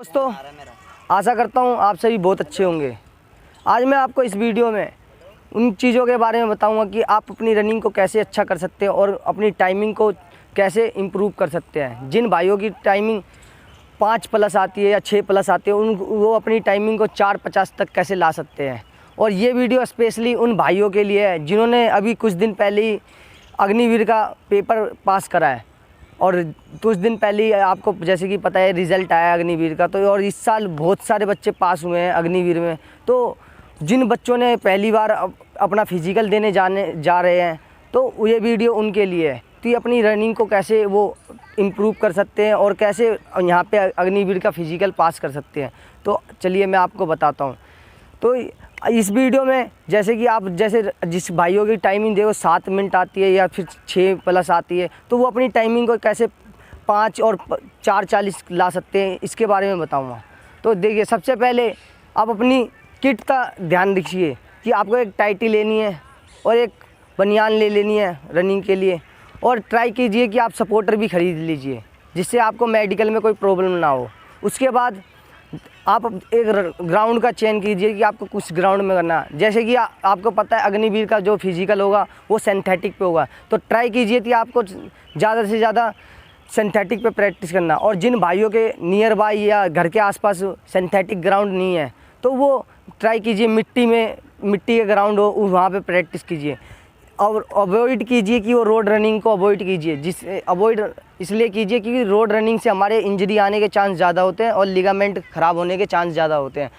दोस्तों, आशा करता हूँ आप सभी बहुत अच्छे होंगे। आज मैं आपको इस वीडियो में उन चीज़ों के बारे में बताऊंगा कि आप अपनी रनिंग को कैसे अच्छा कर सकते हैं और अपनी टाइमिंग को कैसे इम्प्रूव कर सकते हैं। जिन भाइयों की टाइमिंग 5+ आती है या 6+ आती है वो अपनी टाइमिंग को 4:50 तक कैसे ला सकते हैं। और ये वीडियो स्पेशली उन भाइयों के लिए है जिन्होंने अभी कुछ दिन पहले ही अग्निवीर का पेपर पास करा है और कुछ दिन पहले ही आपको जैसे कि पता है रिज़ल्ट आया अग्निवीर का। तो और इस साल बहुत सारे बच्चे पास हुए हैं अग्निवीर में। तो जिन बच्चों ने पहली बार अपना फिज़िकल देने जा रहे हैं तो ये वीडियो उनके लिए है कि अपनी रनिंग को कैसे वो इम्प्रूव कर सकते हैं और कैसे यहाँ पे अग्निवीर का फिज़िकल पास कर सकते हैं। तो चलिए मैं आपको बताता हूँ। तो इस वीडियो में जैसे कि आप जिस भाइयों की टाइमिंग देखो 7 मिनट आती है या फिर 6+ आती है तो वो अपनी टाइमिंग को कैसे 5 और 4:40 ला सकते हैं, इसके बारे में बताऊंगा। तो देखिए, सबसे पहले आप अपनी किट का ध्यान रखिए कि आपको एक टाइटी लेनी है और एक बनियान ले लेनी है रनिंग के लिए। और ट्राई कीजिए कि आप सपोर्टर भी ख़रीद लीजिए जिससे आपको मेडिकल में कोई प्रॉब्लम ना हो। उसके बाद आप एक ग्राउंड का चयन कीजिए कि आपको कुछ ग्राउंड में करना है। जैसे कि आपको पता है अग्निवीर का जो फिज़िकल होगा वो सिंथेटिक पे होगा, तो ट्राई कीजिए कि आपको ज़्यादा से ज़्यादा सिंथेटिक पे प्रैक्टिस करना। और जिन भाइयों के नियर बाय या घर के आसपास सिंथेटिक ग्राउंड नहीं है तो वो ट्राई कीजिए मिट्टी के ग्राउंड हो वहाँ पे प्रैक्टिस कीजिए। और अवॉइड कीजिए कि वो रोड रनिंग को अवॉइड कीजिए। अवॉइड इसलिए कीजिए क्योंकि रोड रनिंग से हमारे इंजरी आने के चांस ज़्यादा होते हैं और लिगामेंट ख़राब होने के चांस ज़्यादा होते हैं।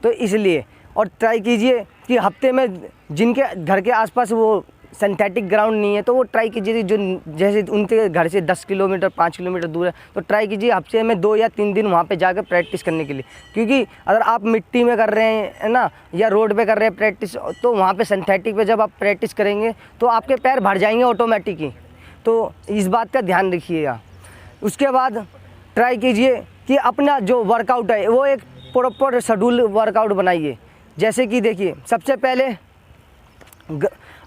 तो इसलिए और ट्राई कीजिए कि हफ्ते में जिनके घर के आसपास वो सिंथेटिक ग्राउंड नहीं है तो वो ट्राई कीजिए जो जैसे उनके घर से 10 किलोमीटर 5 किलोमीटर दूर है तो ट्राई कीजिए हफ्ते में 2 या 3 दिन वहाँ पे जाकर प्रैक्टिस करने के लिए। क्योंकि अगर आप मिट्टी में कर रहे हैं ना या रोड पे कर रहे हैं प्रैक्टिस तो वहाँ पे सिंथेटिक पे जब आप प्रैक्टिस करेंगे तो आपके पैर भर जाएंगे ऑटोमेटिक ही। तो इस बात का ध्यान रखिएगा। उसके बाद ट्राई कीजिए कि अपना जो वर्कआउट है वो एक प्रॉपर शेड्यूल वर्कआउट बनाइए। जैसे कि देखिए, सबसे पहले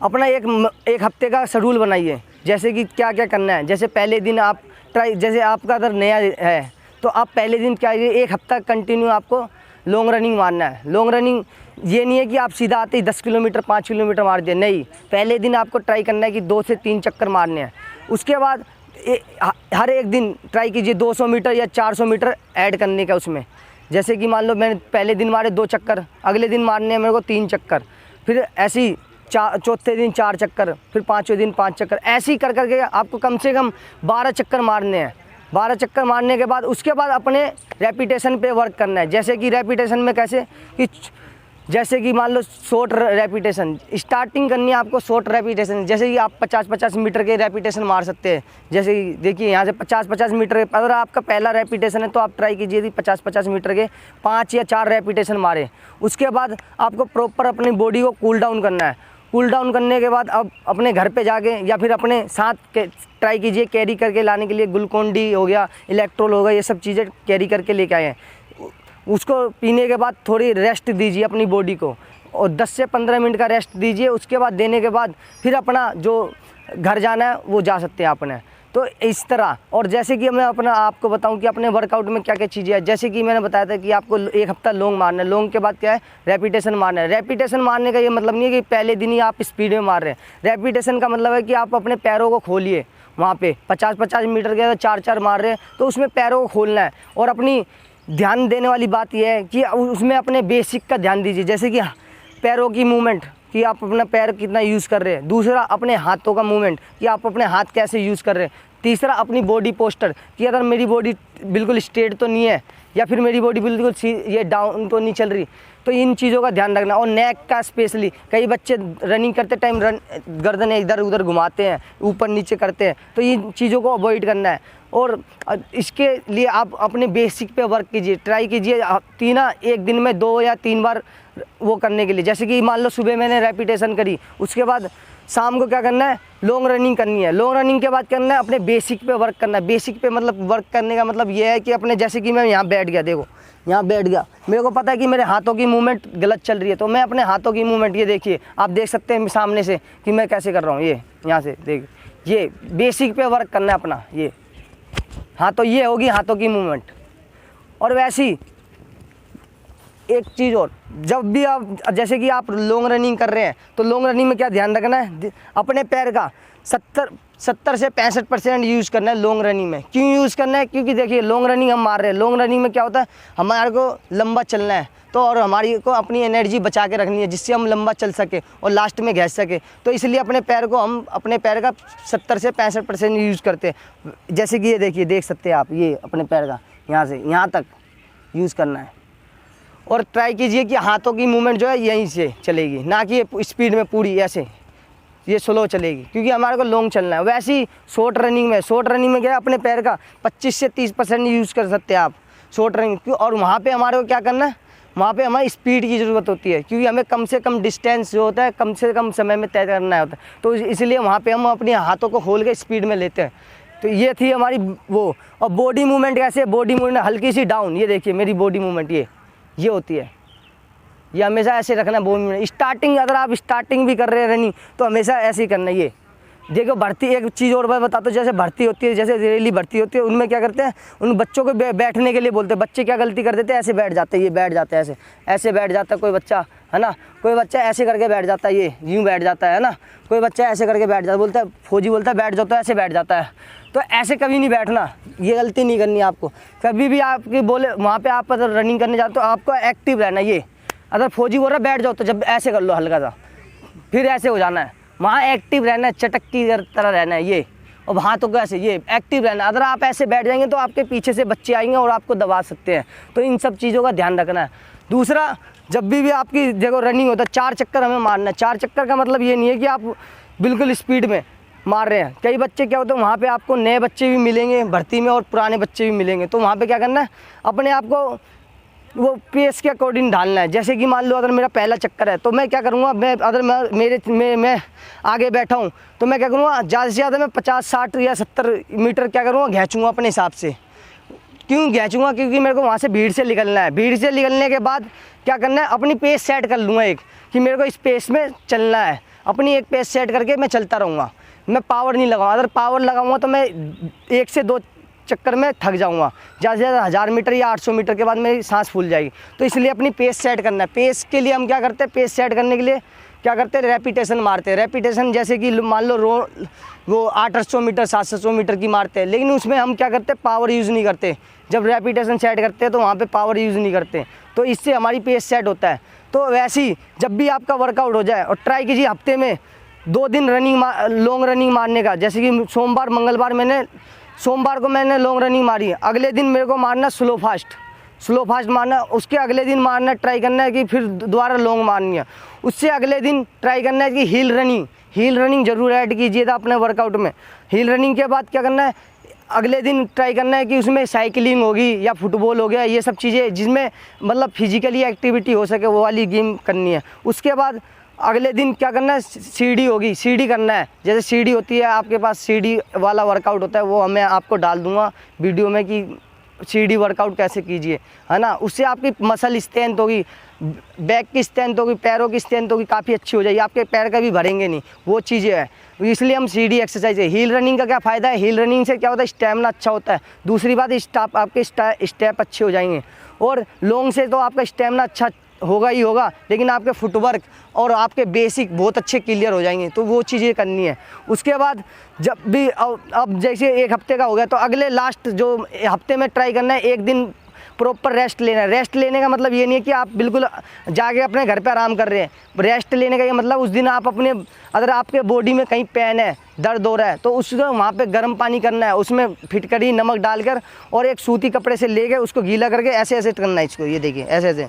अपना एक हफ्ते का शेड्यूल बनाइए। जैसे कि क्या क्या करना है। जैसे पहले दिन आप जैसे आपका अगर नया है तो आप पहले दिन क्या कीजिए, एक हफ्ता कंटिन्यू आपको लॉन्ग रनिंग मारना है। लॉन्ग रनिंग ये नहीं है कि आप सीधा आते ही 10 किलोमीटर 5 किलोमीटर मार दिए, नहीं। पहले दिन आपको ट्राई करना है कि 2 से 3 चक्कर मारने हैं। उसके बाद हर एक दिन ट्राई कीजिए 200 मीटर या 400 मीटर ऐड करने का उसमें। जैसे कि मान लो मैंने पहले दिन मारे 2 चक्कर, अगले दिन मारने हैं मेरे को 3 चक्कर, फिर ऐसे ही चौथे दिन 4 चक्कर, फिर 5वें दिन 5 चक्कर, ऐसे ही कर करके आपको कम से कम 12 चक्कर मारने हैं। 12 चक्कर मारने के बाद उसके बाद अपने रेपिटेशन पे वर्क करना है। जैसे कि रेपिटेशन में कैसे कि जैसे कि मान लो शॉर्ट रेपिटेशन स्टार्टिंग करनी है आपको। शॉर्ट रेपिटेशन जैसे कि आप 50-50 मीटर के रेपिटेशन मार सकते हैं। जैसे कि देखिए यहाँ से 50-50 मीटर अगर आपका पहला रेपिटेशन है तो आप ट्राई कीजिए कि 50-50 मीटर के 5 या 4 रेपिटेशन मारें। उसके बाद आपको प्रॉपर अपनी बॉडी को कूल डाउन करना है। कूल डाउन करने के बाद अब अपने घर पे जाके या फिर अपने साथ के ट्राई कीजिए कैरी करके लाने के लिए। ग्लूकोन-डी हो गया, इलेक्ट्रोल हो गया, ये सब चीज़ें कैरी करके लेके आए हैं। उसको पीने के बाद थोड़ी रेस्ट दीजिए अपनी बॉडी को और 10 से 15 मिनट का रेस्ट दीजिए। उसके बाद देने के बाद फिर अपना जो घर जाना है वो जा सकते हैं अपने। तो इस तरह। और जैसे कि मैं अपना आपको बताऊं कि अपने वर्कआउट में क्या क्या चीज़ें हैं। जैसे कि मैंने बताया था कि आपको एक हफ्ता लॉन्ग मारना है। लॉन्ग के बाद क्या है, रेपिटेशन मारना है। रेपिटेशन मारने का ये मतलब नहीं है कि पहले दिन ही आप स्पीड में मार रहे हैं। रेपिटेशन का मतलब है कि आप अपने पैरों को खोलिए। वहाँ पे 50-50 मीटर के 4-4 मार रहे हैं तो उसमें पैरों को खोलना है। और अपनी ध्यान देने वाली बात यह है कि उसमें अपने बेसिक का ध्यान दीजिए। जैसे कि पैरों की मूवमेंट कि आप अपना पैर कितना यूज़ कर रहे हैं। दूसरा, अपने हाथों का मूवमेंट कि आप अपने हाथ कैसे यूज़ कर रहे हैं। तीसरा, अपनी बॉडी पोस्टर कि अगर मेरी बॉडी बिल्कुल स्ट्रेट तो नहीं है या फिर मेरी बॉडी बिल्कुल ये डाउन तो नहीं चल रही। तो इन चीज़ों का ध्यान रखना। और नेक का स्पेशली, कई बच्चे रनिंग करते टाइम गर्दन इधर उधर घुमाते हैं, ऊपर नीचे करते हैं, तो इन चीज़ों को अवॉइड करना है। और इसके लिए आप अपने बेसिक पे वर्क कीजिए। ट्राई कीजिए एक दिन में 2 या 3 बार वो करने के लिए। जैसे कि मान लो सुबह मैंने रेपिटेशन करी, उसके बाद शाम को क्या करना है, लॉन्ग रनिंग करनी है। लॉन्ग रनिंग के बाद करना है अपने बेसिक पे वर्क करना है। बेसिक पे मतलब वर्क करने का मतलब ये है कि अपने जैसे कि मैं यहाँ बैठ गया, देखो यहाँ बैठ गया, मेरे को पता है कि मेरे हाथों की मूवमेंट गलत चल रही है तो मैं अपने हाथों की मूवमेंट, ये देखिए आप देख सकते हैं सामने से कि मैं कैसे कर रहा हूँ। ये यहाँ से देखिए, ये बेसिक पे वर्क करना है अपना। ये हाँ, तो ये होगी हाथों की मूवमेंट। और वैसी एक चीज़ और, जब भी आप जैसे कि आप लॉन्ग रनिंग कर रहे हैं तो लॉन्ग रनिंग में क्या ध्यान रखना है, अपने पैर का 70 से 65% यूज़ करना है लॉन्ग रनिंग में। क्यों यूज़ करना है, क्योंकि देखिए लॉन्ग रनिंग हम मार रहे हैं, लॉन्ग रनिंग में क्या होता है, हमारे को लंबा चलना है तो, और हमारी को अपनी एनर्जी बचा के रखनी है जिससे हम लंबा चल सके और लास्ट में घिस सके। तो इसलिए अपने पैर को हम अपने पैर का 70 से 65% यूज़ करते हैं। जैसे कि ये देखिए, देख सकते हैं आप, ये अपने पैर का यहाँ से यहाँ तक यूज़ करना है। और ट्राई कीजिए कि हाथों की मूवमेंट जो है यहीं से चलेगी, ना कि स्पीड में पूरी ऐसे ये स्लो चलेगी, क्योंकि हमारे को लॉन्ग चलना है। वैसे ही शॉर्ट रनिंग में क्या है, अपने पैर का 25 से 30% यूज़ कर सकते हैं आप शॉर्ट रनिंग। क्यों, और वहाँ पे हमारे को क्या करना है, वहाँ पे हमें स्पीड की ज़रूरत होती है, क्योंकि हमें कम से कम डिस्टेंस जो होता है कम से कम समय में तय करना होता है। तो इसलिए वहाँ पे हम अपने हाथों को खोल के स्पीड में लेते हैं। तो ये थी हमारी वो। और बॉडी मूवमेंट कैसे, बॉडी मूवमेंट हल्की सी डाउन, ये देखिए मेरी बॉडी मूवमेंट ये होती है, ये हमेशा ऐसे रखना है बॉडी मूवमेंट। स्टार्टिंग, अगर आप स्टार्टिंग भी कर रहे हैं रनिंग तो हमेशा ऐसे ही करना है। ये देखो भर्ती, एक चीज़ और मैं बताता हूँ, जैसे भर्ती होती है, जैसे रेली भर्ती होती है, उनमें क्या करते हैं, उन बच्चों को बैठने के लिए बोलते हैं। बच्चे क्या गलती कर देते हैं, ऐसे बैठ जाते हैं, ये बैठ जाते हैं, ऐसे बैठ जाता है कोई बच्चा, है ना, कोई बच्चा ऐसे करके बैठ जाता है, ये यूँ बैठ जाता है ना, कोई बच्चा ऐसे करके बैठ जाता, बोलता है फौजी बोलता है बैठ जाओ, तो ऐसे बैठ जाता है। तो ऐसे कभी नहीं बैठना, ये गलती नहीं करनी आपको। कभी भी आपकी बोले वहाँ पर आप अगर रनिंग करने जाते हो आपको एक्टिव रहना। ये अगर फौजी बोल रहा है बैठ जाओ तो जब ऐसे कर लो हल्का सा, फिर ऐसे हो जाना है, वहाँ एक्टिव रहना है, चटक की तरह रहना है ये, और हाथों को ऐसे ये एक्टिव रहना है। अगर आप ऐसे बैठ जाएंगे तो आपके पीछे से बच्चे आएंगे और आपको दबा सकते हैं। तो इन सब चीज़ों का ध्यान रखना है। दूसरा, जब भी आपकी देखो रनिंग होता है 4 चक्कर हमें मारना है। 4 चक्कर का मतलब ये नहीं है कि आप बिल्कुल स्पीड में मार रहे हैं। कई बच्चे क्या होते हैं, वहाँ पर आपको नए बच्चे भी मिलेंगे भर्ती में और पुराने बच्चे भी मिलेंगे। तो वहाँ पर क्या करना है, अपने आप को वो पेस के अकॉर्डिंग ढालना है। जैसे कि मान लो अगर मेरा पहला चक्कर है तो मैं क्या करूँगा, मैं आगे बैठा हूँ तो मैं क्या करूँगा, ज़्यादा से ज़्यादा मैं 50, 60 या 70 मीटर क्या करूँगा, खींचूँगा अपने हिसाब से। क्यों खींचूँगा, क्योंकि मेरे को वहाँ से भीड़ से निकलना है। भीड़ से निकलने के बाद क्या करना है, अपनी पेस सेट कर लूँगा एक, कि मेरे को इस पेस में चलना है। अपनी एक पेस सेट करके मैं चलता रहूँगा, मैं पावर नहीं लगाऊँगा। अगर पावर लगाऊँगा तो मैं 1 से 2 चक्कर में थक जाऊंगा। ज़्यादा से ज़्यादा 1000 मीटर या 800 मीटर के बाद मेरी सांस फूल जाएगी। तो इसलिए अपनी पेस सेट करना है। पेस के लिए हम क्या करते हैं, पेस सेट करने के लिए क्या करते हैं, रेपिटेशन मारते हैं। रेपिटेशन जैसे कि मान लो वो 800 मीटर 700 मीटर की मारते हैं, लेकिन उसमें हम क्या करते हैं, पावर यूज़ नहीं करते। जब रेपिटेशन सेट करते हैं तो वहाँ पर पावर यूज़ नहीं करते, तो इससे हमारी पेस सेट होता है। तो वैसे ही जब भी आपका वर्कआउट हो जाए, और ट्राई कीजिए हफ्ते में 2 दिन लॉन्ग रनिंग मारने का। जैसे कि सोमवार मंगलवार सोमवार को मैंने लॉन्ग रनिंग मारी है, अगले दिन मेरे को मारना स्लो फास्ट मारना, उसके अगले दिन मारना ट्राई करना है कि फिर दोबारा लॉन्ग मारनी है। उससे अगले दिन ट्राई करना है कि हील रनिंग ज़रूर ऐड कीजिएगा अपने वर्कआउट में। हील रनिंग के बाद क्या करना है, अगले दिन ट्राई करना है कि उसमें साइकिलिंग होगी या फुटबॉल हो गया, ये सब चीज़ें जिसमें मतलब फिजिकली एक्टिविटी हो सके वो वाली गेम करनी है। उसके बाद अगले दिन क्या करना है, सीढ़ी होगी, सीढ़ी करना है। जैसे सीढ़ी होती है आपके पास, सीढ़ी वाला वर्कआउट होता है, वो मैं आपको डाल दूंगा वीडियो में कि सीढ़ी वर्कआउट कैसे कीजिए, है ना। उससे आपकी मसल स्ट्रेंथ होगी, बैक की स्ट्रेंथ होगी, पैरों की स्ट्रेंथ होगी, काफ़ी अच्छी हो जाएगी, आपके पैर कभी भरेंगे नहीं, वो चीज़ें है। इसलिए हम सीढ़ी एक्सरसाइज है। हील रनिंग का क्या फ़ायदा है, हील रनिंग से क्या होता है, स्टैमिना अच्छा होता है। दूसरी बात, आपके स्टेप अच्छे हो जाएंगे। और लॉन्ग से तो आपका स्टैमिना अच्छा होगा ही होगा, लेकिन आपके फुटवर्क और आपके बेसिक बहुत अच्छे क्लियर हो जाएंगे। तो वो चीज़ें करनी है। उसके बाद जब भी अब जैसे 1 हफ्ते का हो गया तो अगले लास्ट जो हफ्ते में ट्राई करना है, 1 दिन प्रॉपर रेस्ट लेना है। रेस्ट लेने का मतलब ये नहीं है कि आप बिल्कुल जाके अपने घर पे आराम कर रहे हैं। रेस्ट लेने का ये मतलब उस दिन आप अपने, अगर आपके बॉडी में कहीं पेन है, दर्द हो रहा है, तो उसको वहाँ पे गर्म पानी करना है, उसमें फिटकरी नमक डालकर और एक सूती कपड़े से लेके उसको गीला करके ऐसे ऐसे करना है इसको। ये देखिए ऐसे ऐसे,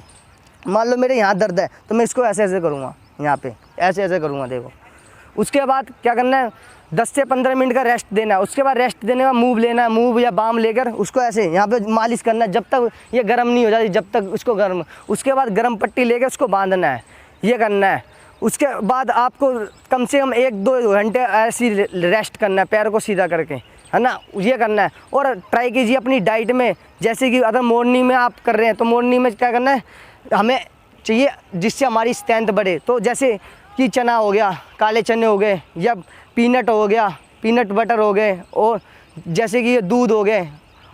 मान लो मेरे यहाँ दर्द है तो मैं इसको ऐसे ऐसे करूँगा, यहाँ पे ऐसे ऐसे करूँगा, देखो। उसके बाद क्या करना है, 10 से 15 मिनट का रेस्ट देना है। उसके बाद रेस्ट देने का मूव लेना है, मूव या बाम लेकर उसको ऐसे यहाँ पे मालिश करना है जब तक ये गर्म नहीं हो जाती, जब तक उसको गर्म। उसके बाद गर्म पट्टी लेकर उसको बांधना है, ये करना है। उसके बाद आपको कम से कम 1-2 घंटे ऐसी रेस्ट करना है, पैर को सीधा करके, है ना, ये करना है। और ट्राई कीजिए अपनी डाइट में, जैसे कि अगर मॉर्निंग में आप कर रहे हैं तो मॉर्निंग में क्या करना है, हमें चाहिए जिससे हमारी स्ट्रेंथ बढ़े। तो जैसे कि चना हो गया, काले चने हो गए, या पीनट हो गया, पीनट बटर हो गए, और जैसे कि ये दूध हो गए,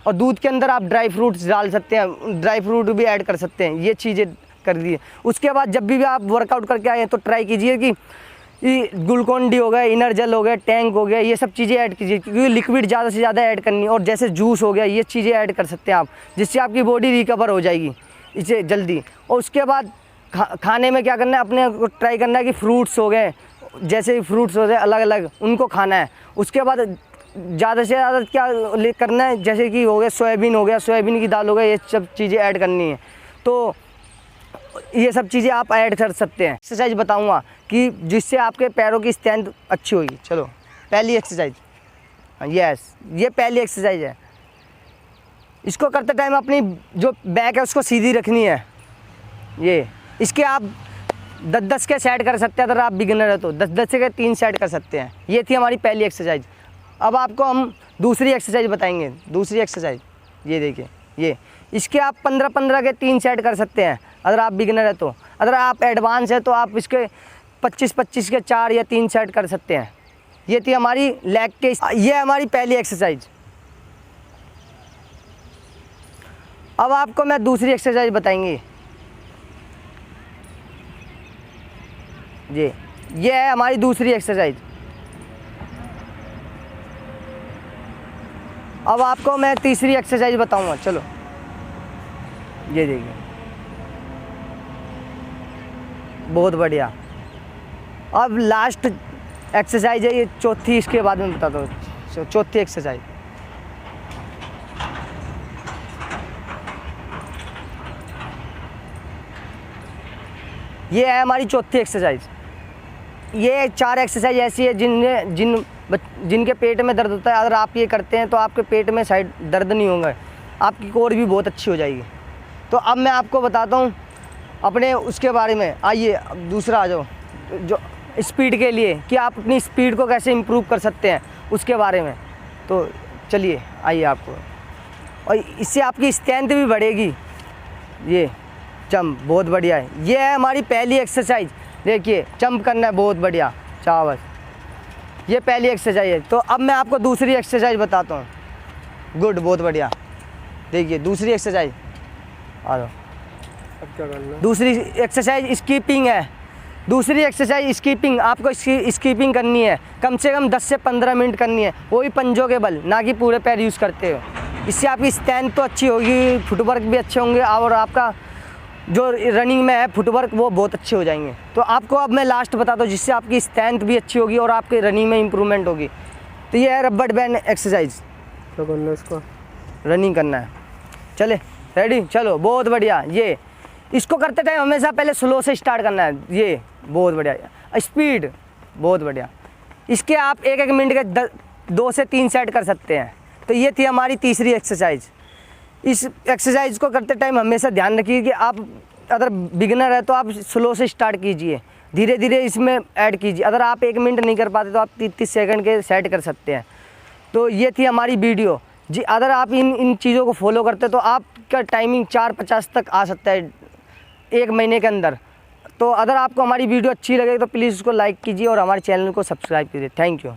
और दूध के अंदर आप ड्राई फ्रूट्स डाल सकते हैं, ड्राई फ्रूट भी ऐड कर सकते हैं। ये चीज़ें कर दी। उसके बाद जब भी आप वर्कआउट करके आए तो ट्राई कीजिए कि ग्लूकोन डी हो गया, इनरजेल हो गया, टैंक हो गया, ये सब चीज़ें ऐड कीजिए, क्योंकि लिक्विड ज़्यादा से ज़्यादा ऐड करनी है। और जैसे जूस हो गया, ये चीज़ें ऐड कर सकते हैं आप, जिससे आपकी बॉडी रिकवर हो जाएगी इसे जल्दी। और उसके बाद खाने में क्या करना है, अपने को ट्राई करना है कि फ्रूट्स हो गए, जैसे फ्रूट्स हो गए अलग अलग, उनको खाना है। उसके बाद ज़्यादा से ज़्यादा क्या करना है, जैसे कि हो गया सोयाबीन हो गया, सोयाबीन की दाल हो गया, ये सब चीज़ें ऐड करनी है। तो ये सब चीज़ें आप ऐड कर सकते हैं। एक्सरसाइज बताऊंगा कि जिससे आपके पैरों की स्ट्रेंथ अच्छी होगी। चलो पहली एक्सरसाइज, यस, ये पहली एक्सरसाइज है। इसको करते टाइम अपनी जो बैक है उसको सीधी रखनी है। ये इसके आप 10-10 के सेट कर सकते हैं। अगर आप बिगिनर है तो 10-10 के 3 सेट कर सकते हैं। ये थी हमारी पहली एक्सरसाइज। अब आपको हम दूसरी एक्सरसाइज बताएंगे। दूसरी एक्सरसाइज ये देखिए, ये इसके आप 15-15 के 3 सेट कर सकते हैं अगर आप बिगिनर है तो। अगर आप एडवांस है तो आप इसके 25-25 के 4 या 3 सेट कर सकते हैं। ये थी हमारी लेग के, ये हमारी पहली एक्सरसाइज। अब आपको मैं दूसरी एक्सरसाइज बताएंगी। ये है हमारी दूसरी एक्सरसाइज। अब आपको मैं तीसरी एक्सरसाइज बताऊंगा। चलो ये देखिए, बहुत बढ़िया। अब लास्ट एक्सरसाइज है ये, चौथी, इसके बाद में बताता हूँ चौथी एक्सरसाइज। ये है हमारी चौथी एक्सरसाइज। ये 4 एक्सरसाइज ऐसी है जिनके पेट में दर्द होता है, अगर आप ये करते हैं तो आपके पेट में साइड दर्द नहीं होगा, आपकी कोर भी बहुत अच्छी हो जाएगी। तो अब मैं आपको बताता हूँ अपने उसके बारे में। आइए अब दूसरा आ जाओ, जो स्पीड के लिए, कि आप अपनी स्पीड को कैसे इम्प्रूव कर सकते हैं उसके बारे में। तो चलिए आइए आपको, और इससे आपकी स्ट्रेंथ भी बढ़ेगी। ये जंप बहुत बढ़िया है। ये है हमारी पहली एक्सरसाइज। देखिए जंप करना है, बहुत बढ़िया, चावल। ये पहली एक्सरसाइज है। तो अब मैं आपको दूसरी एक्सरसाइज बताता हूँ। गुड, बहुत बढ़िया। देखिए दूसरी एक्सरसाइज आ जाओ। अब क्या करना है? दूसरी एक्सरसाइज स्कीपिंग है। दूसरी एक्सरसाइज स्कीपिंग, आपको स्कीपिंग करनी है, कम से कम 10 से 15 मिनट करनी है, वो भी पंजों के बल, ना कि पूरे पैर यूज़ करते हो। इससे आपकी स्ट्रेंथ तो अच्छी होगी, फुटवर्क भी अच्छे होंगे, और आपका जो रनिंग में है फुटवर्क वो बहुत अच्छे हो जाएंगे। तो आपको अब मैं लास्ट बताता हूँ जिससे आपकी स्ट्रेंथ भी अच्छी होगी और आपके रनिंग में इम्प्रूवमेंट होगी। तो ये है रबड़ बैंड एक्सरसाइज। क्या करना है इसको? रनिंग करना है। चले रेडी, चलो बहुत बढ़िया। ये इसको करते टाइम हमेशा पहले स्लो से स्टार्ट करना है। ये बहुत बढ़िया, स्पीड बहुत बढ़िया। इसके आप 1-1 मिनट के 2 से 3 सेट कर सकते हैं। तो ये थी हमारी तीसरी एक्सरसाइज। इस एक्सरसाइज को करते टाइम हमेशा ध्यान रखिए कि आप अगर बिगिनर है तो आप स्लो से स्टार्ट कीजिए, धीरे धीरे इसमें ऐड कीजिए। अगर आप 1 मिनट नहीं कर पाते तो आप 30 सेकंड के सेट कर सकते हैं। तो ये थी हमारी वीडियो जी। अगर आप इन चीज़ों को फॉलो करते तो आपका टाइमिंग 4:50 तक आ सकता है 1 महीने के अंदर। तो अगर आपको हमारी वीडियो अच्छी लगे तो प्लीज़ उसको लाइक कीजिए और हमारे चैनल को सब्सक्राइब कीजिए। Thank you.